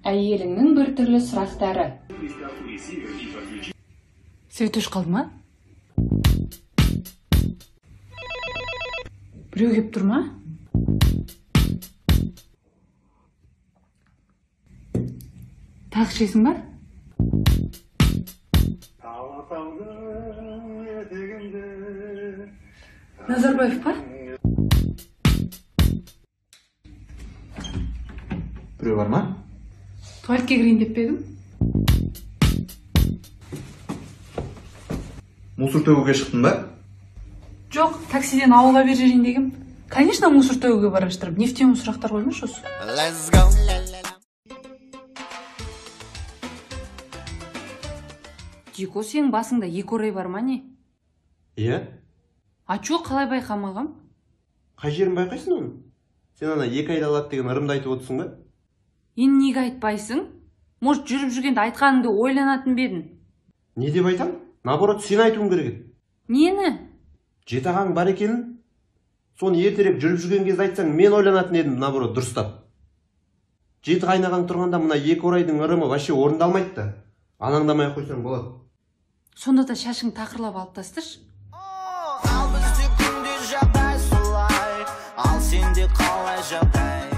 Әйеліңнің бір түрлі сұрақтары. Свет өшіп қалды ма? Біреу кеп тұр ма? Тағы ішесің ба? Назарбаев па? Біреу бар ма? Туалетке кірейін деп пе едім? Мусор төгуге шықтың ба? Жоқ, таксиден ауылға бер жерейін дегем. Конечно, мусор төгуге бара жатырмын. Нефтемі сұрақтар қоймашы осы. Let's go. Дико, сенің басыңда екі орай бар ма не? Иә? А чо, қалай байқамағам? Қай жерін байқайсың оны? Сен ана 2 айда алады деген ырымды айтып отырсың ба? Ен неге айтпайсың? Может, жүріп жүргенде айтқаныңды ойланатын бедің? Не деп айтам? Наоборот, сен айтуың керек еді. Нені? Жетағаң бар екенін, соны ертерек жүріп жүрген кезде айтсаң, мен ойланатын едім, наоборот, дұрыстап. Жеті қайнаған тұрғанда мына 2 орайдың ырымы вообще орындалмайды да. Анаңдамай қойсаң болады. Сонда да шашың тақырлап алып тастыршы. Al bizde gündüz жағдай солай, ал сенде қалай жағдай?